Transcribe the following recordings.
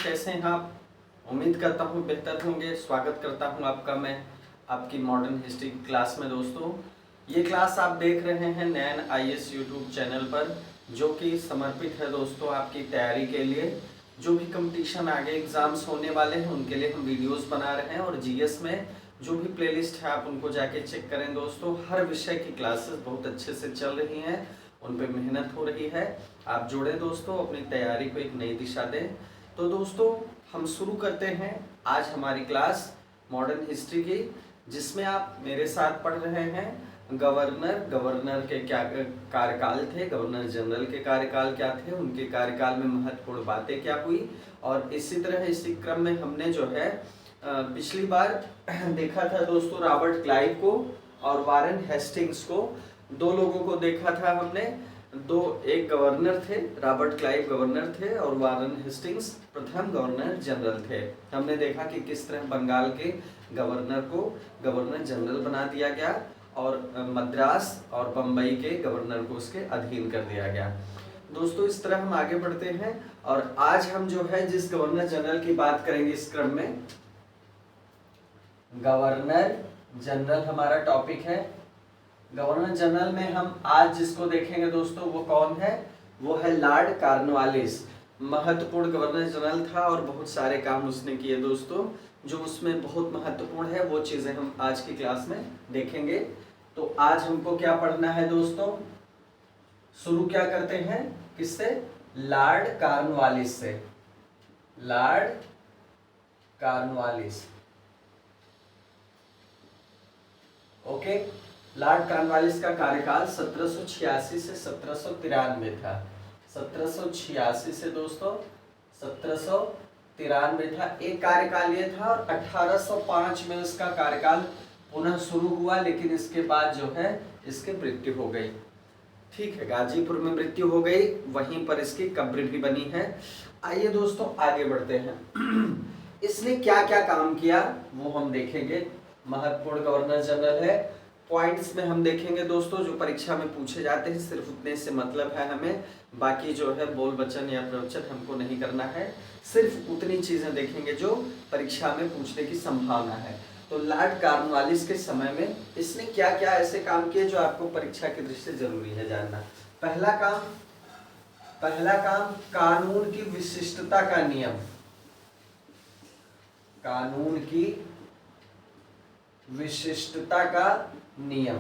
कैसे हैं आप? उम्मीद करता हूँ बेहतर होंगे। स्वागत करता हूँ आपका मैं आपकी मॉडर्न हिस्ट्री क्लास में। दोस्तों, ये क्लास आप देख रहे हैं नैन आईएएस यूट्यूब चैनल पर, जो कि समर्पित है दोस्तों आपकी तैयारी के लिए। जो भी कंपटीशन आगे एग्जाम्स होने वाले हैं उनके लिए हम वीडियोस बना रहे हैं, और जीएस में जो भी प्लेलिस्ट है आप उनको जाके चेक करें दोस्तों। हर विषय की क्लासेस बहुत अच्छे से चल रही हैं, उन पर मेहनत हो रही है। आप जुड़े दोस्तों, अपनी तैयारी को एक नई दिशा दें। तो दोस्तों, हम शुरू करते हैं आज हमारी क्लास मॉडर्न हिस्ट्री की, जिसमें आप मेरे साथ पढ़ रहे हैं गवर्नर के क्या कार्यकाल थे, गवर्नर जनरल के कार्यकाल क्या थे, उनके कार्यकाल में महत्वपूर्ण बातें क्या हुई। और इसी तरह इसी क्रम में हमने जो है पिछली बार देखा था दोस्तों रॉबर्ट क्लाइव को और वारेन हेस्टिंग्स को। दो लोगों को देखा था हमने। एक गवर्नर थे, रॉबर्ट क्लाइव गवर्नर थे और वारेन हेस्टिंग्स प्रथम गवर्नर जनरल थे। हमने देखा कि किस तरह बंगाल के गवर्नर को गवर्नर जनरल बना दिया गया और मद्रास और बम्बई के गवर्नर को उसके अधीन कर दिया गया। दोस्तों, इस तरह हम आगे बढ़ते हैं और आज हम जो है जिस गवर्नर जनरल की बात करेंगे इस क्रम में, गवर्नर जनरल हमारा टॉपिक है। गवर्नर जनरल में हम आज जिसको देखेंगे दोस्तों वो कौन है? वो है लॉर्ड कॉर्नवालिस। महत्वपूर्ण गवर्नर जनरल था और बहुत सारे काम उसने किए दोस्तों। जो उसमें बहुत महत्वपूर्ण है वो चीजें हम आज की क्लास में देखेंगे। तो आज हमको क्या पढ़ना है दोस्तों? शुरू क्या करते हैं? किससे? लॉर्ड कॉर्नवालिस से। Lord Cornwallis, okay. Lord Cornwallis का कार्यकाल 1786 से 1793 था। 1786 से दोस्तों 1793 था। एक कार्यकाल ये था और 1805 में उसका कार्यकाल पुनः शुरू हुआ, लेकिन इसके बाद जो है इसकी मृत्यु हो गई। ठीक है, गाजीपुर में मृत्यु हो गई, वहीं पर इसकी कब्र भी बनी है। आइए दोस्तों आगे बढ़ते हैं। इसने क्या क्या काम किया वो हम देखेंगे। महत्वपूर्ण गवर्नर जनरल है। पॉइंट्स में हम देखेंगे दोस्तों जो परीक्षा में पूछे जाते हैं, सिर्फ उतने से मतलब है हमें। बाकी जो है बोल वचन या प्रवचन हमको नहीं करना है, सिर्फ उतनी चीजें देखेंगे जो परीक्षा में पूछने की संभावना है। तो लॉर्ड कॉर्नवालिस के समय में इसने क्या क्या ऐसे काम किए जो आपको परीक्षा की दृष्टि से जरूरी है जानना। पहला काम कानून की विशिष्टता का नियम। कानून की विशिष्टता का नियम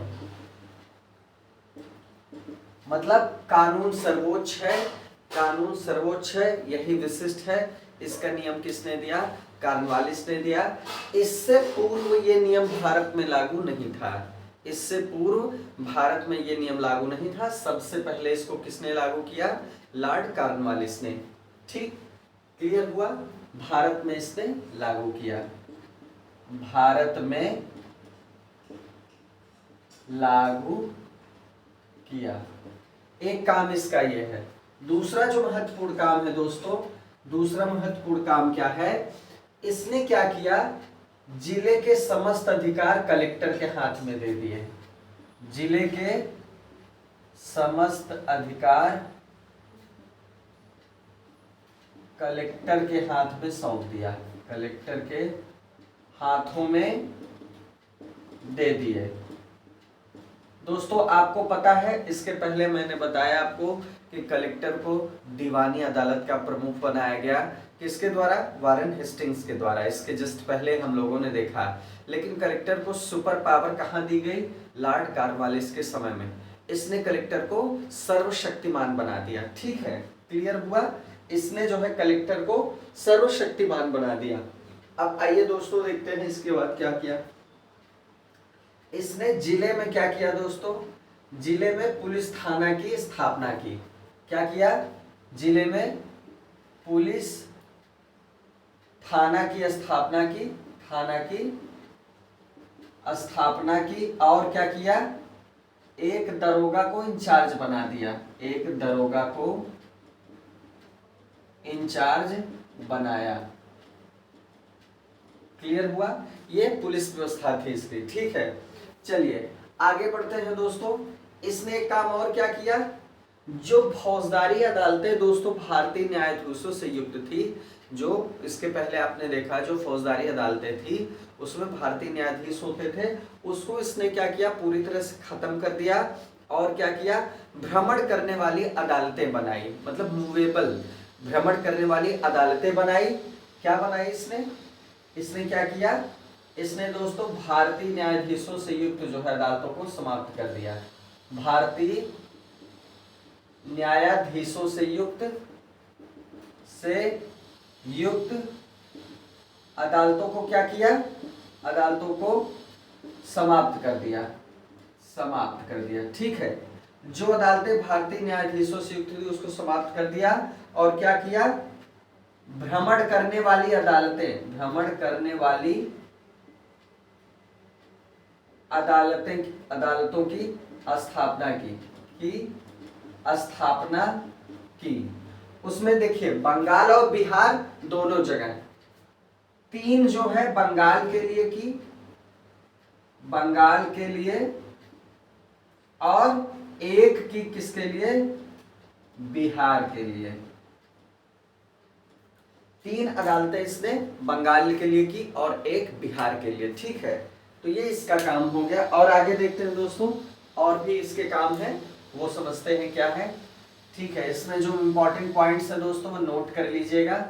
मतलब कानून सर्वोच्च है, कानून सर्वोच्च है, यही विशिष्ट है। इसका नियम किसने दिया? कॉर्नवालिस ने दिया। इससे पूर्व ये नियम भारत में लागू नहीं था। इससे पूर्व भारत में ये नियम लागू नहीं था। सबसे पहले इसको किसने लागू किया? लॉर्ड कॉर्नवालिस ने। ठीक, क्लियर हुआ? भारत में इसने लागू किया। भारत में लागू किया। एक काम इसका ये है। दूसरा जो महत्वपूर्ण काम है दोस्तों, दूसरा महत्वपूर्ण काम क्या है? इसने क्या किया? जिले के समस्त अधिकार कलेक्टर के हाथ में दे दिए। जिले के समस्त अधिकार कलेक्टर के हाथ में सौंप दिया। कलेक्टर के हाथों में दे दिए। दोस्तों, आपको पता है इसके पहले मैंने बताया आपको कि कलेक्टर को दीवानी अदालत का प्रमुख बनाया गया। किसके द्वारा? वारेन हेस्टिंग्स के द्वारा। इसके जस्ट पहले हम लोगों ने देखा। लेकिन कलेक्टर को सुपर पावर कहाँ दी गई? लॉर्ड कॉर्नवालिस के समय में इसने कलेक्टर को सर्वशक्तिमान बना दिया। ठीक है, क्लियर हुआ? इसने जो है कलेक्टर को सर्वशक्तिमान बना दिया। अब आइए दोस्तों देखते हैं इसके बाद क्या किया। इसने जिले में क्या किया दोस्तों? जिले में पुलिस थाना की स्थापना की। क्या किया? जिले में पुलिस थाना की स्थापना की। थाना की स्थापना की। और क्या किया? एक दरोगा को इंचार्ज बना दिया। एक दरोगा को इंचार्ज बनाया। क्लियर हुआ? ये पुलिस व्यवस्था थी इसकी। ठीक है, चलिए आगे बढ़ते हैं दोस्तों। इसने एक काम और क्या किया? जो फौजदारी अदालतें दोस्तों भारतीय न्यायाधीशों से युक्त थी, जो इसके पहले आपने देखा जो फौजदारी अदालतें थी उसमें भारतीय न्यायाधीश होते थे, उसको इसने क्या किया, पूरी तरह से खत्म कर दिया और क्या किया, भ्रमण करने वाली अदालतें बनाई, मतलब मूवेबल भ्रमण करने वाली अदालतें बनाई। क्या बनाई इसने, इसने क्या किया, इसने दोस्तों भारतीय न्यायाधीशों से युक्त जो है अदालतों को समाप्त कर दिया। भारतीय न्यायाधीशों से युक्त अदालतों को क्या किया, अदालतों को समाप्त कर दिया, समाप्त कर दिया। ठीक है, जो अदालतें भारतीय न्यायाधीशों से युक्त थी उसको समाप्त कर दिया और क्या किया, भ्रमण करने वाली अदालतें, भ्रमण करने वाली अदालतों की स्थापना की। उसमें देखिए बंगाल और बिहार दोनों जगह, 3 जो है बंगाल के लिए की, बंगाल के लिए, और 1 की किसके लिए, बिहार के लिए। 3 अदालतें इसने बंगाल के लिए की और 1 बिहार के लिए। ठीक है, तो ये इसका काम हो गया। और आगे देखते हैं दोस्तों, और भी इसके काम है वो समझते हैं क्या है। ठीक है, इसमें जो इंपॉर्टेंट पॉइंट्स है दोस्तों वो नोट कर लीजिएगा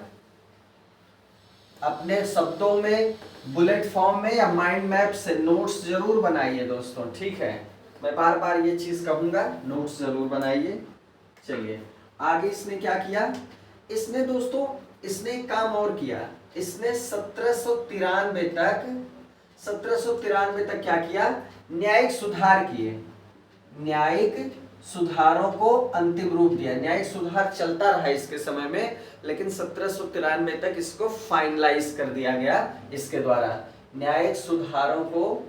अपने शब्दों में, बुलेट फॉर्म में या माइंड मैप से नोट्स जरूर बनाइए दोस्तों। ठीक है, मैं बार बार ये चीज कहूंगा, नोट्स जरूर बनाइए। चलिए आगे इसने क्या किया, इसने दोस्तों इसने एक काम और किया, इसने 1793 तक क्या किया, न्यायिक सुधार किए, न्यायिक सुधारों को अंतिम रूप दिया। न्यायिक सुधार चलता रहा इसके समय में, लेकिन 1793 तक इसको फाइनलाइज कर दिया गया इसके द्वारा। न्यायिक सुधारों को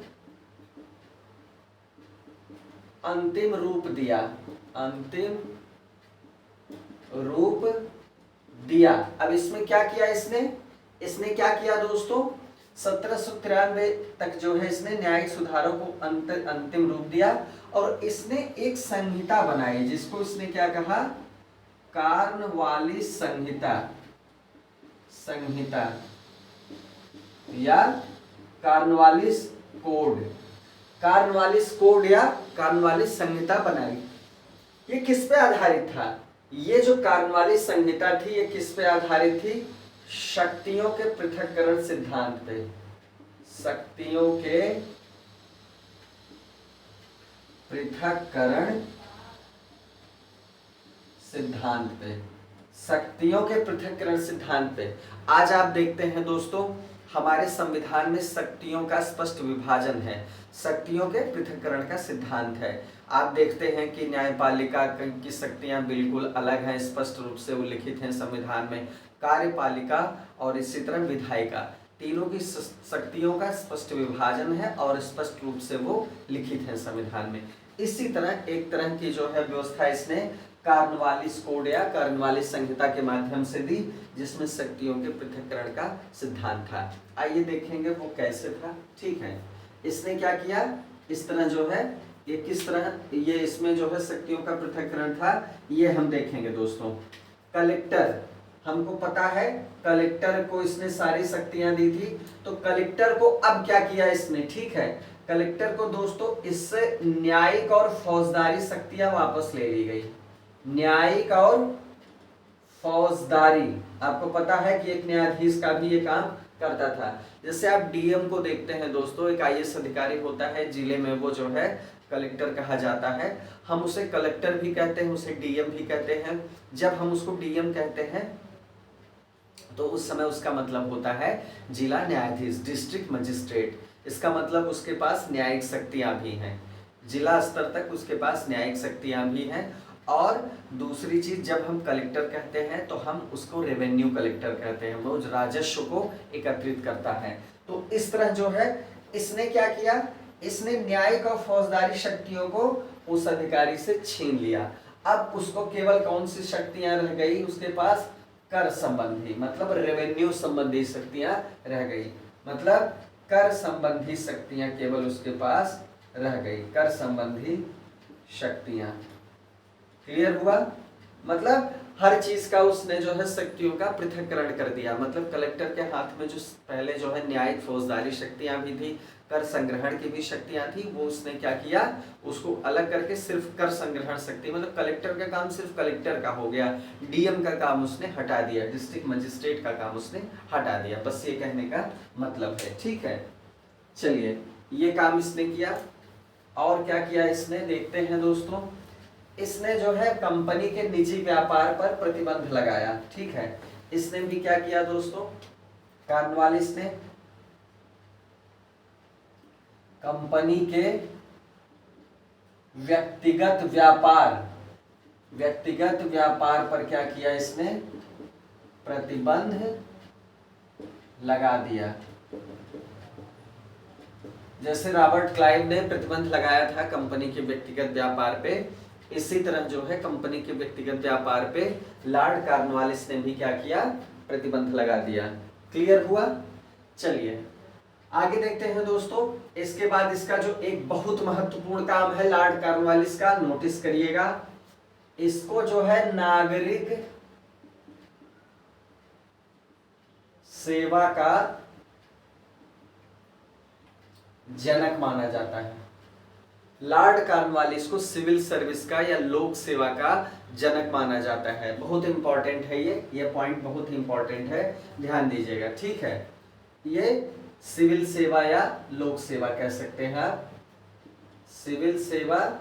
अंतिम रूप दिया, अंतिम रूप दिया। अब इसमें क्या किया इसने क्या किया दोस्तों, 1793 तक जो है इसने न्यायिक सुधारों को अंतिम रूप दिया और इसने एक संहिता बनाई जिसको इसने क्या कहा, कार्नवालिस संहिता या कार्नवालिस कोड या कार्नवालिस संहिता बनाई। ये किस पे आधारित था, ये जो कार्नवालिस संहिता थी ये किस पे आधारित थी, शक्तियों के पृथक्करण सिद्धांत पे, शक्तियों के पृथक्करण सिद्धांत पे, शक्तियों के पृथक्करण सिद्धांत पे। आज आप देखते हैं दोस्तों हमारे संविधान में शक्तियों का स्पष्ट विभाजन है, शक्तियों के पृथक्करण का सिद्धांत है। आप देखते हैं कि न्यायपालिका की शक्तियां बिल्कुल अलग हैं, स्पष्ट रूप से उल्लिखित हैं संविधान में। कार्यपालिका और इसी तरह विधायिका, तीनों की शक्तियों का स्पष्ट विभाजन है और स्पष्ट रूप से वो लिखित है संविधान में। इसी तरह एक तरह की जो है व्यवस्था इसने कार्नवालिस कोड या कार्नवालिस संहिता के माध्यम से दी, जिसमें शक्तियों के पृथक्करण का सिद्धांत था। आइए देखेंगे वो कैसे था। ठीक है, इसने क्या किया, इस तरह जो है ये किस तरह ये इसमें जो है शक्तियों का पृथक्करण था, ये हम देखेंगे दोस्तों। कलेक्टर, हमको पता है कलेक्टर को इसने सारी शक्तियां दी थी, तो कलेक्टर को अब क्या किया इसने, ठीक है, कलेक्टर को दोस्तों इससे न्यायिक और फौजदारी शक्तियां वापस ले ली गई। न्यायिक और फौजदारी, आपको पता है कि एक न्यायाधीश का भी ये काम करता था। जैसे आप डीएम को देखते हैं दोस्तों, एक आईएएस अधिकारी होता है जिले में, वो जो है कलेक्टर कहा जाता है। हम उसे कलेक्टर भी कहते हैं, उसे डीएम भी कहते हैं। जब हम उसको डीएम कहते हैं तो उस समय उसका मतलब होता है जिला न्यायाधीश, डिस्ट्रिक्ट मजिस्ट्रेट। इसका मतलब उसके पास न्यायिक शक्तियां भी हैं, जिला स्तर तक उसके पास न्यायिक शक्तियां भी हैं। और दूसरी चीज, जब हम कलेक्टर कहते हैं तो हम उसको रेवेन्यू कलेक्टर कहते हैं, वो राजस्व को एकत्रित करता है। तो इस तरह जो है इसने क्या किया, इसने न्यायिक और फौजदारी शक्तियों को उस अधिकारी से छीन लिया। अब उसको केवल कौन सी शक्तियां रह गई उसके पास, कर संबंधी, मतलब रेवेन्यू संबंधी शक्तियां रह गई, मतलब कर संबंधी शक्तियां केवल उसके पास रह गई, कर संबंधी शक्तियां। क्लियर हुआ, मतलब हर चीज का उसने जो है शक्तियों का पृथक्करण कर दिया। मतलब कलेक्टर के हाथ में जो पहले जो है न्यायिक फौजदारी शक्तियां भी थी, कर संग्रहण की भी शक्तियां थी, वो उसने क्या किया, उसको अलग करके सिर्फ कर संग्रहण शक्ति, मतलब कलेक्टर का काम सिर्फ कलेक्टर का हो गया, डीएम का काम उसने हटा दिया, डिस्ट्रिक्ट मजिस्ट्रेट का काम उसने हटा दिया। बस ये कहने का मतलब है। ठीक है, चलिए ये काम इसने किया। और क्या किया इसने, देखते हैं दोस्तों। इसने जो है कंपनी के निजी व्यापार पर प्रतिबंध लगाया। ठीक है, इसने भी क्या किया दोस्तों, कॉर्नवालिस ने कंपनी के व्यक्तिगत व्यापार पर क्या किया, इसने प्रतिबंध लगा दिया। जैसे रॉबर्ट क्लाइव ने प्रतिबंध लगाया था कंपनी के व्यक्तिगत व्यापार पे, इसी तरह जो है कंपनी के व्यक्तिगत व्यापार पे लॉर्ड कॉर्नवालिस ने भी क्या किया, प्रतिबंध लगा दिया। क्लियर हुआ। चलिए आगे देखते हैं दोस्तों। इसके बाद इसका जो एक बहुत महत्वपूर्ण काम है लॉर्ड कॉर्नवालिस का, नोटिस करिएगा, इसको जो है नागरिक सेवा का जनक माना जाता है। लॉर्ड कॉर्नवालिस को सिविल सर्विस का या लोक सेवा का जनक माना जाता है। बहुत इंपॉर्टेंट है ये पॉइंट बहुत इंपॉर्टेंट है, ध्यान दीजिएगा। ठीक है, ये सिविल सेवा या लोक सेवा कह सकते हैं आप, सिविल सेवा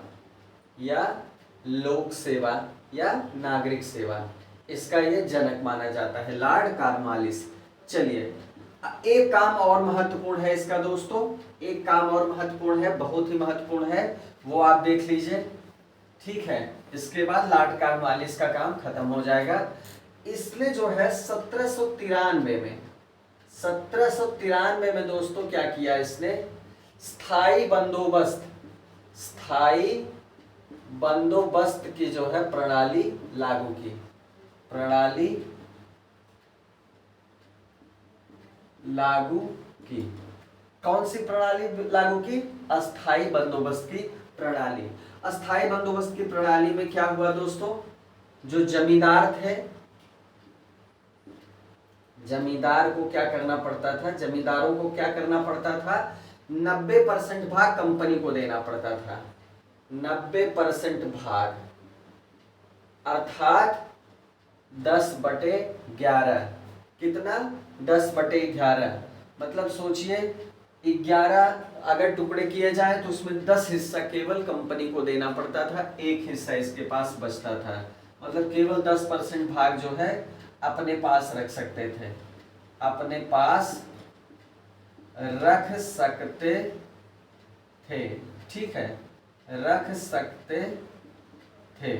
या लोक सेवा या नागरिक सेवा, इसका ये जनक माना जाता है लॉर्ड कॉर्नवालिस। चलिए एक काम और महत्वपूर्ण है इसका दोस्तों, एक काम और महत्वपूर्ण है, बहुत ही महत्वपूर्ण है, वो आप देख लीजिए। ठीक है, इसके बाद लॉर्ड कॉर्नवालिस का काम खत्म हो जाएगा। इसने जो है 1793 में दोस्तों क्या किया, इसने स्थाई बंदोबस्त की जो है प्रणाली लागू की। कौन सी प्रणाली लागू की, अस्थाई बंदोबस्त की प्रणाली। अस्थाई बंदोबस्त की प्रणाली में क्या हुआ दोस्तों, जो जमींदार थे, जमींदार को क्या करना पड़ता था, जमींदारों को क्या करना पड़ता था, 90% भाग कंपनी को देना पड़ता था। 90% भाग अर्थात 10/11। कितना, 10/11। मतलब सोचिए 11 अगर टुकड़े किए जाए तो उसमें 10 हिस्सा केवल कंपनी को देना पड़ता था, 1 हिस्सा इसके पास बचता था। मतलब केवल 10% भाग जो है अपने पास रख सकते थे, अपने पास रख सकते थे। ठीक है, रख सकते थे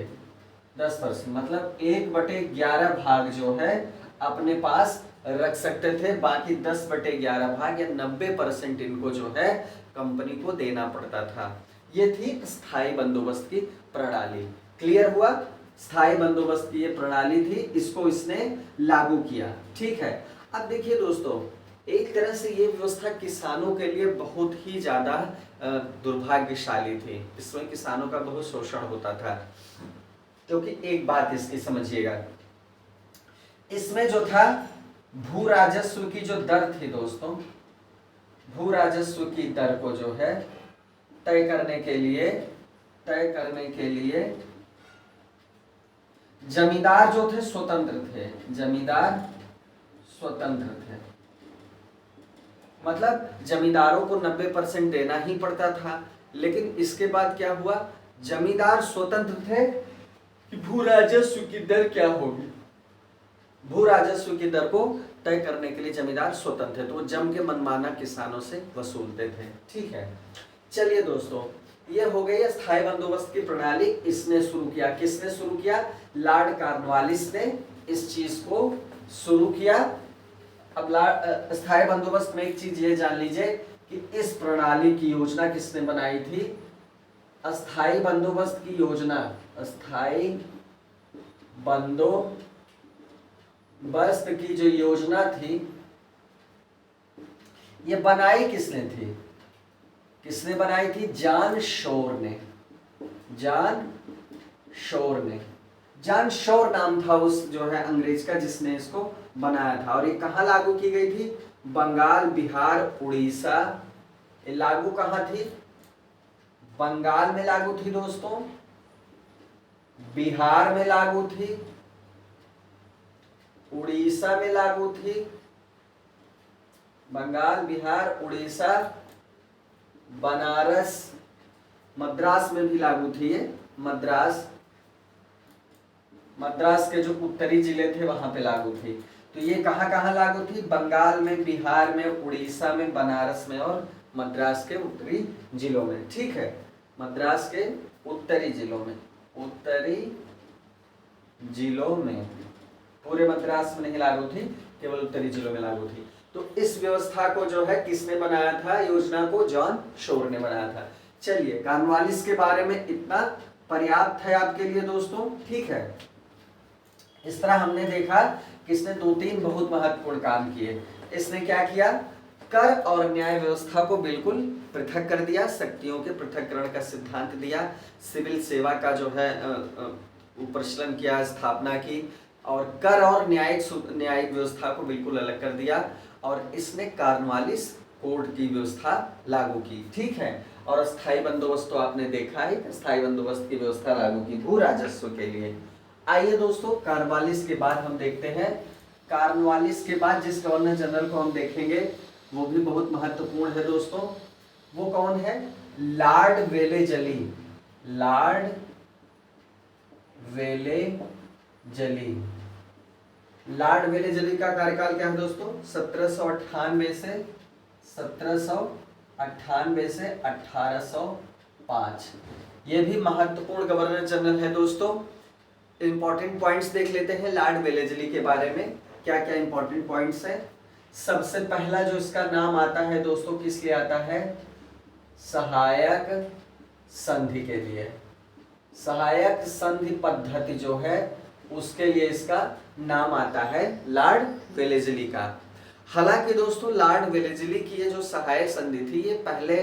10%, मतलब 1/11 भाग जो है अपने पास रख सकते थे, बाकी 10/11 भाग या 90% इनको जो है कंपनी को देना पड़ता था। ये थी स्थायी बंदोबस्त की प्रणाली। क्लियर हुआ, स्थायी बंदोबस्त की ये प्रणाली थी, इसको इसने लागू किया। ठीक है, अब देखिए दोस्तों, एक तरह से ये व्यवस्था किसानों के लिए बहुत ही ज्यादा दुर्भाग्यशाली थी। इसमें किसानों का बहुत शोषण होता था, क्योंकि एक बात इसकी समझिएगा, इसमें जो था भू राजस्व की जो दर थी दोस्तों, भू राजस्व की दर को जो है तय करने के लिए जमींदार जो थे स्वतंत्र थे, जमींदार स्वतंत्र थे। मतलब जमींदारों को 90% देना ही पड़ता था, लेकिन इसके बाद क्या हुआ, जमींदार स्वतंत्र थे कि भू राजस्व की दर क्या होगी। भू राजस्व की दर को तय करने के लिए जमींदार स्वतंत्र थे, तो वो जम के मनमाना किसानों से वसूलते थे। ठीक है, चलिए दोस्तों, ये हो गई स्थायी बंदोबस्त की प्रणाली। इसने शुरू किया, किसने शुरू किया, लॉर्ड कॉर्नवालिस ने इस चीज को शुरू किया। अब स्थायी बंदोबस्त में एक चीज ये जान लीजिए कि इस प्रणाली की योजना किसने बनाई थी, अस्थाई बंदोबस्त की योजना, अस्थाई बंदोबस्त की जो योजना थी, ये बनाई किसने थी, किसने बनाई थी, जॉन शोर ने। जॉन शोर ने जॉन शोर नाम था उस जो है अंग्रेज का जिसने इसको बनाया था। और ये कहाँ लागू की गई थी? बंगाल, बिहार, उड़ीसा। ये लागू कहाँ थी? बंगाल में लागू थी दोस्तों, बिहार में लागू थी, उड़ीसा में लागू थी। बंगाल, बिहार, उड़ीसा, बनारस, मद्रास में भी लागू थी ये। मद्रास के जो उत्तरी जिले थे वहां पे लागू थी। तो ये कहाँ कहाँ लागू थी? बंगाल में, बिहार में, उड़ीसा में, बनारस में और मद्रास के उत्तरी जिलों में। ठीक है, मद्रास के उत्तरी जिलों में, पूरे मद्रास में नहीं लागू थी, केवल उत्तरी जिलों में लागू थी। तो इस व्यवस्था को जो है किसने बनाया था? योजना को जॉन शोर ने बनाया था। चलिए, कॉर्नवालिस के बारे में इतना पर्याप्त है आपके लिए दोस्तों। ठीक है, इस तरह हमने देखा कि इसने 2-3 बहुत महत्वपूर्ण काम किए। इसने क्या किया? कर और न्याय व्यवस्था को बिल्कुल पृथक कर दिया, शक्तियों के पृथककरण का सिद्धांत दिया, सिविल सेवा का जो है प्रचलन किया, स्थापना की, और कर और न्यायिक व्यवस्था को बिल्कुल अलग कर दिया, और इसने कॉर्नवालिस कोड की व्यवस्था लागू की। ठीक है, और स्थायी बंदोबस्त तो आपने देखा है, स्थायी बंदोबस्त की व्यवस्था लागू की भू राजस्व के लिए। आइए दोस्तों, कॉर्नवालिस के बाद हम देखते हैं, कॉर्नवालिस के बाद जिस गवर्नर जनरल को हम देखेंगे वो भी बहुत महत्वपूर्ण है दोस्तों। वो कौन है? Lord Wellesley. लॉर्ड वेलेजली का कार्यकाल क्या है दोस्तों? 1798 से 1805। ये भी महत्वपूर्ण गवर्नर जनरल है दोस्तों। इंपॉर्टेंट पॉइंट्स देख लेते हैं लॉर्ड वेलेजली के बारे में, क्या क्या इंपॉर्टेंट पॉइंट्स है। सबसे पहला जो इसका नाम आता है दोस्तों, किस लिए आता है? सहायक संधि के लिए। सहायक संधि पद्धति जो है उसके लिए इसका नाम आता है लॉर्ड वेलेजली का। हालांकि दोस्तों, लॉर्ड वेलेजली की ये जो सहायक संधि थी, ये पहले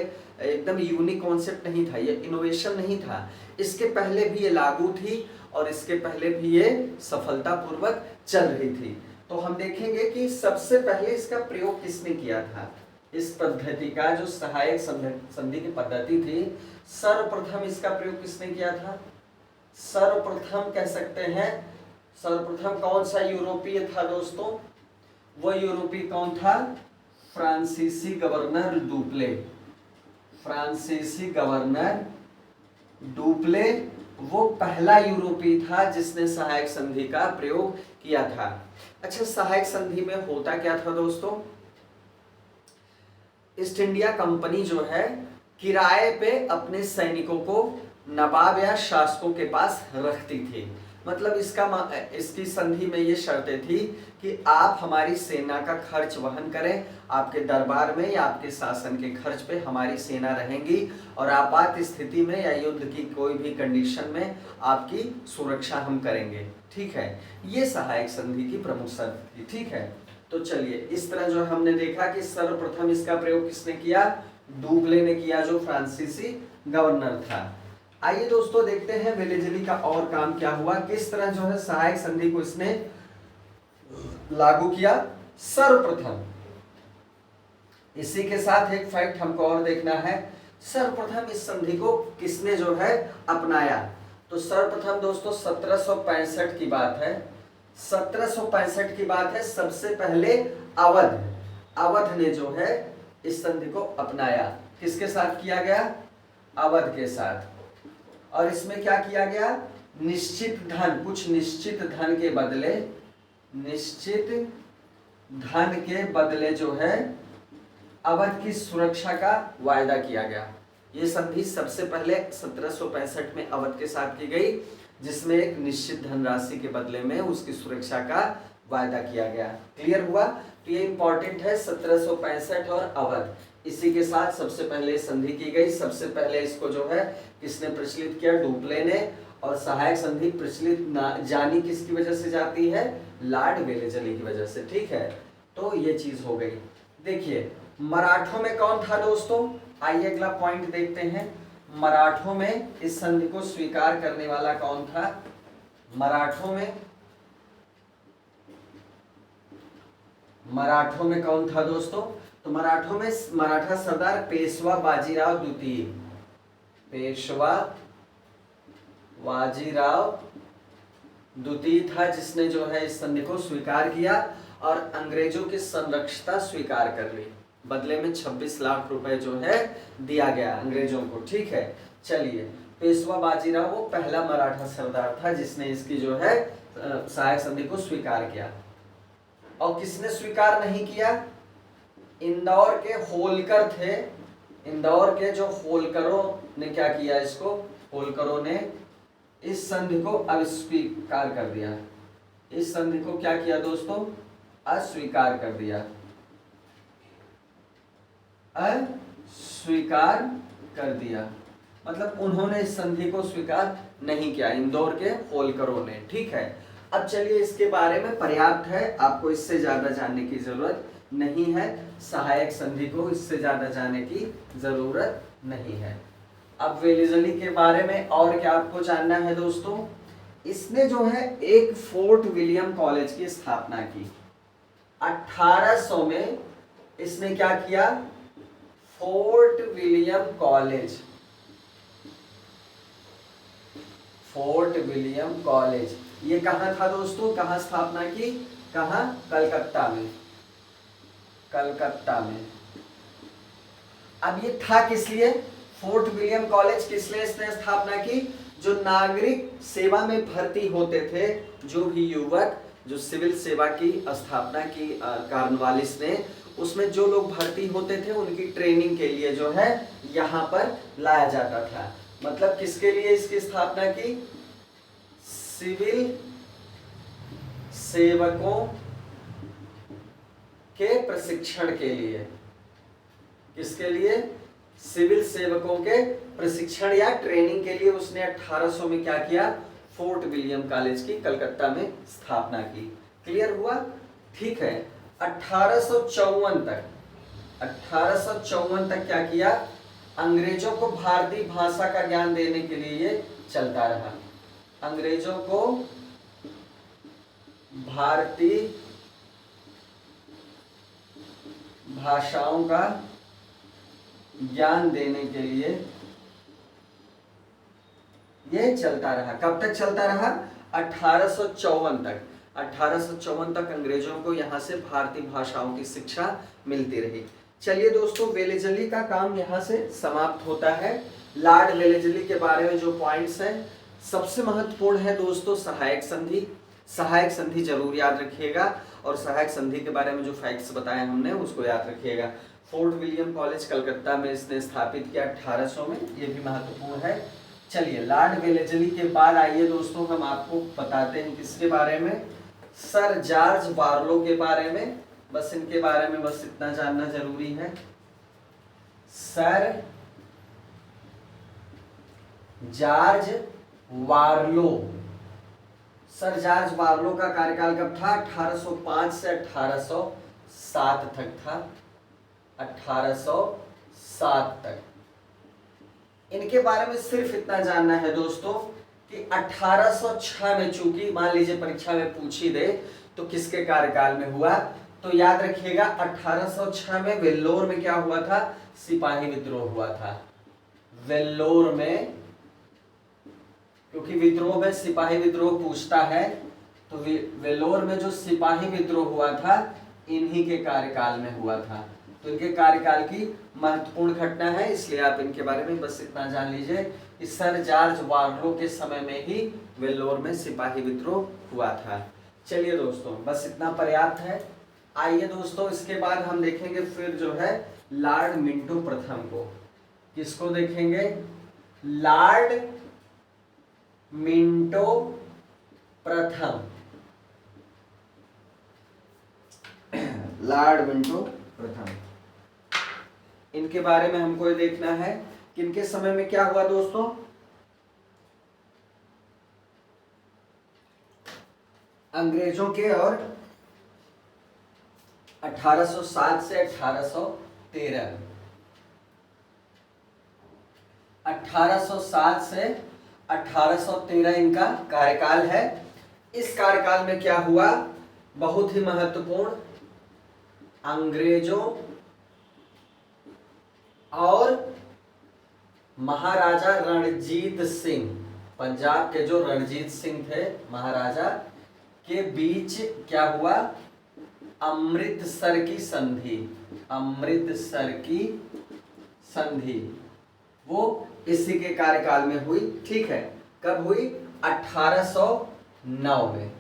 एकदम यूनिक कॉन्सेप्ट नहीं था, ये इनोवेशन नहीं था। इसके पहले भी ये लागू थी और इसके पहले भी ये सफलतापूर्वक चल रही थी। तो हम देखेंगे कि सबसे पहले इसका प्रयोग किसने किया था। इस पद्धति का जो सहायक संधि की पद्धति थी, सर्वप्रथम इसका प्रयोग किसने किया था? सर्वप्रथम कह सकते हैं, सर्वप्रथम कौन सा यूरोपीय था दोस्तों? वो यूरोपीय कौन था? फ्रांसीसी गवर्नर डुप्ले। फ्रांसीसी गवर्नर डुप्ले वो पहला यूरोपीय था जिसने सहायक संधि का प्रयोग किया था। अच्छा, सहायक संधि में होता क्या था दोस्तों? ईस्ट इंडिया कंपनी जो है किराए पे अपने सैनिकों को नवाब या शासकों के पास रखती थी। मतलब इसकी संधि में ये शर्तें थी कि आप हमारी सेना का खर्च वहन करें, आपके दरबार में या आपके शासन के खर्च पे हमारी सेना रहेंगी, और आपात स्थिति में या युद्ध की कोई भी कंडीशन में आपकी सुरक्षा हम करेंगे। ठीक है, ये सहायक संधि की प्रमुख शर्त थी। ठीक है, तो चलिए, इस तरह जो हमने देखा कि सर्वप्रथम इसका प्रयोग किसने किया? डुप्ले ने किया, जो फ्रांसीसी गवर्नर था। आइए दोस्तों, देखते हैं वेलेजली का और काम क्या हुआ, किस तरह जो है सहायक संधि को इसने लागू किया। सर्वप्रथम इसी के साथ एक फैक्ट हमको और देखना है, सर्वप्रथम इस संधि को किसने जो है अपनाया। तो सर्वप्रथम दोस्तों 1765 की बात है। 1765 की बात है। सबसे पहले अवध ने जो है इस संधि को अपनाया। किसके साथ किया गया? अवध के साथ। और इसमें क्या किया गया? निश्चित धन के बदले जो है अवध की सुरक्षा का वायदा किया गया। ये संधि सबसे पहले 1765 में अवध के साथ की गई, जिसमें एक निश्चित धनराशि के बदले में उसकी सुरक्षा का वायदा किया गया। क्लियर हुआ? तो ये इंपॉर्टेंट है, 1765 और अवध, इसी के साथ सबसे पहले संधि की गई। सबसे पहले इसको जो है किसने प्रचलित किया? डुप्ले ने। और सहायक संधि प्रचलित जानी किसकी वजह से जाती है? लॉर्ड वेलेजली की वजह से। ठीक है, तो ये चीज हो गई। देखिए, मराठों में कौन था दोस्तों? आइए अगला पॉइंट देखते हैं। मराठों में इस संधि को स्वीकार करने वाला कौन था? मराठों में कौन था दोस्तों? तो मराठों में मराठा सरदार पेशवा बाजीराव द्वितीय, पेशवा बाजीराव द्वितीय था, जिसने जो है इस संधि को स्वीकार किया और अंग्रेजों की संरक्षिता स्वीकार कर ली। बदले में 26 लाख रुपए जो है दिया गया अंग्रेजों को। ठीक है, चलिए, पेशवा बाजीराव वो पहला मराठा सरदार था जिसने इसकी जो है सहायक संधि को स्वीकार किया। और किसने स्वीकार नहीं किया? इंदौर के होलकर थे। इंदौर के जो होलकरों ने क्या किया, इसको होलकरों ने इस संधि को अस्वीकार कर दिया। इस संधि को क्या किया दोस्तों? अस्वीकार कर दिया, अस्वीकार कर दिया। मतलब उन्होंने इस संधि को स्वीकार नहीं किया, इंदौर के होलकरों ने। ठीक है, अब चलिए इसके बारे में पर्याप्त है, आपको इससे ज्यादा जानने की जरूरत नहीं है। सहायक संधि को इससे ज्यादा जानने की जरूरत नहीं है। अब वेलेज़ली के बारे में और क्या आपको जानना है दोस्तों? इसने जो है एक फोर्ट विलियम कॉलेज की स्थापना की। 1800 में इसने क्या किया? Fort William college, fort William college ये कहाँ था दोस्तों? कहाँ स्थापना की? कहाँ? कलकत्ता में, कलकत्ता में। अब ये था किस लिए? फोर्ट विलियम कॉलेज किस लिए इसने स्थापना की? जो नागरिक सेवा में भर्ती होते थे, जो भी युवक जो सिविल सेवा की स्थापना की कॉर्नवालिस ने, उसमें जो लोग भर्ती होते थे उनकी ट्रेनिंग के लिए जो है यहाँ पर लाया जाता था। मतलब किसके लिए इसकी स्थापना की? सिविल सेवकों के प्रशिक्षण के लिए। किसके लिए? सिविल सेवकों के प्रशिक्षण या ट्रेनिंग के लिए उसने 1800 में क्या किया? फोर्ट विलियम कॉलेज की कलकत्ता में स्थापना की। क्लियर हुआ? ठीक है, 1854 तक क्या किया? अंग्रेजों को भारतीय भाषा का ज्ञान देने के लिए ये चलता रहा। अंग्रेजों को भारतीय भाषाओं का ज्ञान देने के लिए ये चलता रहा। कब तक चलता रहा? 1854 तक। 1854 तक अंग्रेजों को यहाँ से भारतीय भाषाओं की शिक्षा मिलती रही। चलिए दोस्तों, वेलेज़ली का काम यहाँ से समाप्त होता है। लॉर्ड वेलेज़ली के बारे में जो पॉइंट्स हैं, सबसे महत्वपूर्ण है दोस्तों सहायक संधि। सहायक संधि जरूर याद रखिएगा और सहायक संधि के बारे में जो फैक्ट्स बताए हमने उसको याद रखिएगा। फोर्ट विलियम कॉलेज कलकत्ता में इसने स्थापित किया 1800 में, ये भी महत्वपूर्ण है। चलिए, लॉर्ड वेलेज़ली के बाद आइए दोस्तों हम आपको बताते हैं किसके बारे में? सर जॉर्ज बार्लो के बारे में। बस इनके बारे में बस इतना जानना जरूरी है। Sir George Barlow. Sir George Barlow का कार्यकाल कब था? 1805 से 1807 तक था। 1807 तक। इनके बारे में सिर्फ इतना जानना है दोस्तों कि 1806 में, चूंकि मान लीजिए परीक्षा में पूछ ही दे तो किसके कार्यकाल में हुआ, तो याद रखिएगा 1806 में वेल्लोर में क्या हुआ था? सिपाही विद्रोह हुआ था। वेल्लोर में, क्योंकि विद्रोह में सिपाही विद्रोह पूछता है, तो वेल्लोर में जो सिपाही विद्रोह हुआ था इन्हीं के कार्यकाल में हुआ था। तो इनके कार्यकाल की महत्वपूर्ण घटना है, इसलिए आप इनके बारे में बस इतना जान लीजिए कि सर जॉर्ज बार्लो के समय में ही वेल्लोर में सिपाही विद्रोह हुआ था। चलिए दोस्तों, बस इतना पर्याप्त है। आइए दोस्तों, इसके बाद हम देखेंगे फिर जो है लॉर्ड मिंटो प्रथम को। किसको देखेंगे? लॉर्ड मिंटो प्रथम। लॉर्ड मिंटो प्रथम, इनके बारे में हमको ये देखना है कि इनके समय में क्या हुआ दोस्तों। अंग्रेजों के और 1807 से 1813, 1807 से 1813 इनका कार्यकाल है। इस कार्यकाल में क्या हुआ, बहुत ही महत्वपूर्ण, अंग्रेजों और महाराजा रणजीत सिंह, पंजाब के जो रणजीत सिंह थे महाराजा, के बीच क्या हुआ, अमृतसर की संधि, अमृतसर की संधि वो इसी के कार्यकाल में हुई। ठीक है, कब हुई, 1809 में।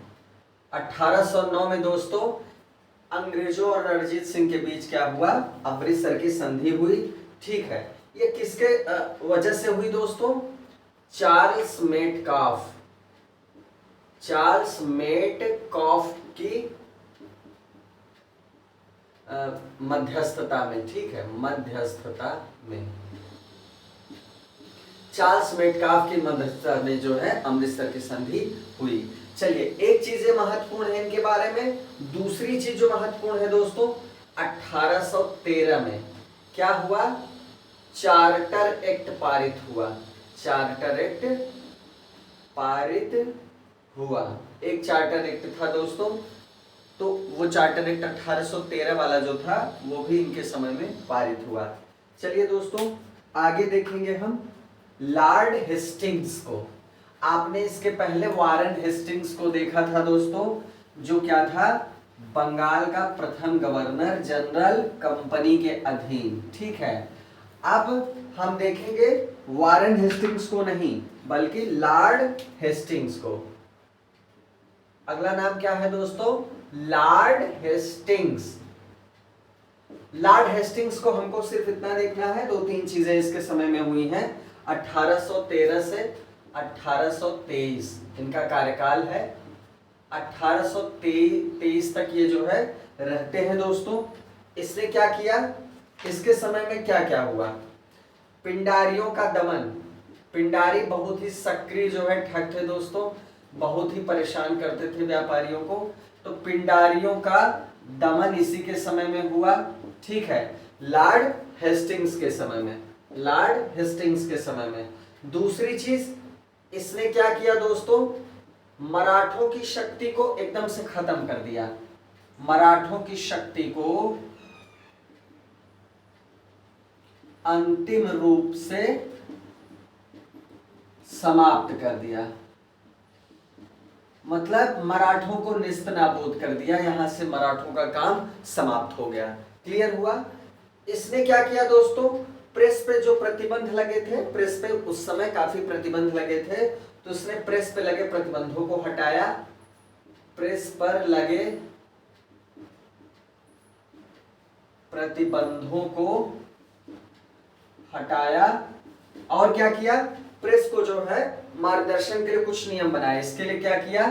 1809 में दोस्तों अंग्रेजों और रणजीत सिंह के बीच क्या हुआ, अमृतसर की संधि हुई। ठीक है, ये किसके वजह से हुई दोस्तों, चार्ल्स मेटकाफ, चार्ल्स मेटकाफ की मध्यस्थता में। ठीक है, मध्यस्थता में चार्ल्स मेटकाफ की मध्यस्थता में जो है अमृतसर की संधि हुई। चलिए, एक चीज महत्वपूर्ण है इनके बारे में। दूसरी चीज जो महत्वपूर्ण है दोस्तों, 1813 में क्या हुआ, चार्टर एक्ट पारित हुआ, चार्टर एक्ट पारित हुआ। एक चार्टर एक्ट था दोस्तों, तो वो चार्टर एक्ट 1813 वाला जो था वो भी इनके समय में पारित हुआ। चलिए दोस्तों, आगे देखेंगे हम लॉर्ड हेस्टिंग्स को। आपने इसके पहले वारन हेस्टिंग्स को देखा था दोस्तों, जो क्या था, बंगाल का प्रथम गवर्नर जनरल, कंपनी के अधीन। ठीक है, अब हम देखेंगे वारन हेस्टिंग्स को नहीं, बल्कि लॉर्ड हेस्टिंग्स को। अगला नाम क्या है दोस्तों, लॉर्ड हेस्टिंग्स। लॉर्ड हेस्टिंग्स को हमको सिर्फ इतना देखना है, दो तीन चीजें इसके समय में हुई हैं। 1813 से 1823 इनका कार्यकाल है। 1823 तक ये जो है रहते हैं दोस्तों। इसने क्या किया, इसके समय में क्या क्या हुआ, पिंडारियों का दमन। पिंडारी बहुत ही सक्रिय जो है ठग थे दोस्तों, बहुत ही परेशान करते थे व्यापारियों को, तो पिंडारियों का दमन इसी के समय में हुआ। ठीक है, लॉर्ड हेस्टिंग्स के समय में, लॉर्ड हेस्टिंग्स के समय में। दूसरी चीज इसने क्या किया दोस्तों, मराठों की शक्ति को एकदम से खत्म कर दिया, मराठों की शक्ति को अंतिम रूप से समाप्त कर दिया, मतलब मराठों को नेस्तनाबूद कर दिया, यहां से मराठों का काम समाप्त हो गया। क्लियर हुआ। इसने क्या किया दोस्तों, प्रेस पे जो प्रतिबंध लगे थे, प्रेस पे उस समय काफी प्रतिबंध लगे थे, तो उसने प्रेस पे लगे प्रतिबंधों को हटाया, प्रेस पर लगे प्रतिबंधों को हटाया, और क्या किया, प्रेस को जो है मार्गदर्शन के लिए कुछ नियम बनाए। इसके लिए क्या किया,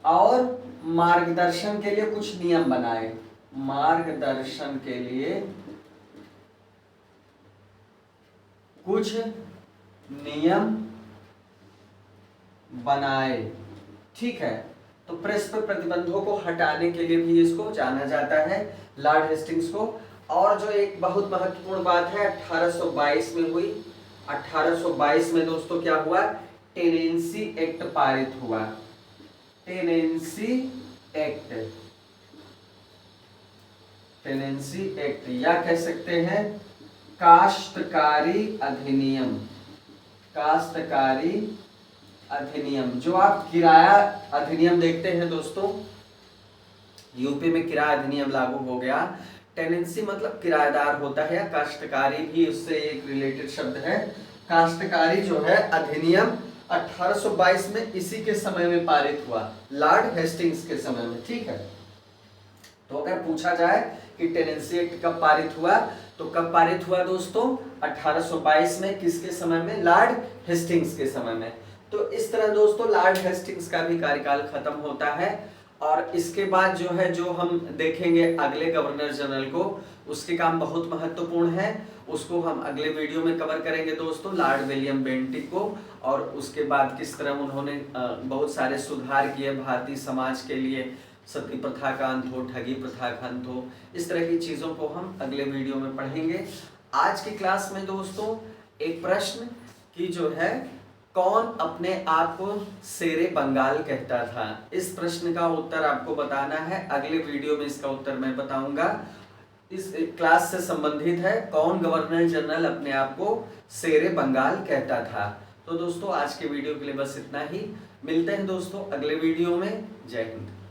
और मार्गदर्शन के लिए कुछ नियम बनाए, मार्गदर्शन के लिए कुछ नियम बनाए। ठीक है, तो प्रेस पर प्रतिबंधों को हटाने के लिए भी इसको जाना जाता है, लॉर्ड हेस्टिंग्स को। और जो एक बहुत महत्वपूर्ण बात है 1822 में हुई। 1822 में दोस्तों क्या हुआ, टेनेंसी एक्ट पारित हुआ, टेनेंसी एक्ट, टेनेंसी एक्ट या कह सकते हैं काश्तकारी अधिनियम, काश्तकारी अधिनियम। जो आप किराया अधिनियम देखते हैं दोस्तों, यूपी में किराया अधिनियम लागू हो गया। टेनेंसी मतलब किराएदार होता है, काश्तकारी भी उससे एक रिलेटेड शब्द है। काश्तकारी जो है अधिनियम 1822 में इसी के समय में पारित हुआ, लॉर्ड हेस्टिंग्स के समय में। ठीक है, तो अगर पूछा जाए कि टेनेंसी एक्ट कब पारित हुआ, तो कब पारित हुआ दोस्तों, 1822 में। किसके समय में, लॉर्ड हेस्टिंग्स के समय में। तो इस तरह दोस्तों लॉर्ड हेस्टिंग्स का भी कार्यकाल खत्म होता है। और इसके बाद जो है, जो हम देखेंगे अगले गवर्नर जनरल को, उसके काम बहुत महत्वपूर्ण है, उसको हम अगले वीडियो में कवर करेंगे दोस्तों, लॉर्ड विलियम बेंटिक को। और उसके बाद किस तरह उन्होंने बहुत सारे सुधार किए भारतीय समाज के लिए, सती प्रथा का अंत हो, ठगी प्रथा का अंत हो, इस तरह की चीज़ों को हम अगले वीडियो में पढ़ेंगे। आज की क्लास में दोस्तों एक प्रश्न कि जो है कौन अपने आप को शेरे बंगाल कहता था? इस प्रश्न का उत्तर आपको बताना है। अगले वीडियो में इसका उत्तर मैं बताऊंगा। इस क्लास से संबंधित है, कौन गवर्नर जनरल अपने आप को शेरे बंगाल कहता था। तो दोस्तों आज के वीडियो के लिए बस इतना ही। मिलते हैं दोस्तों अगले वीडियो में। जय हिंद।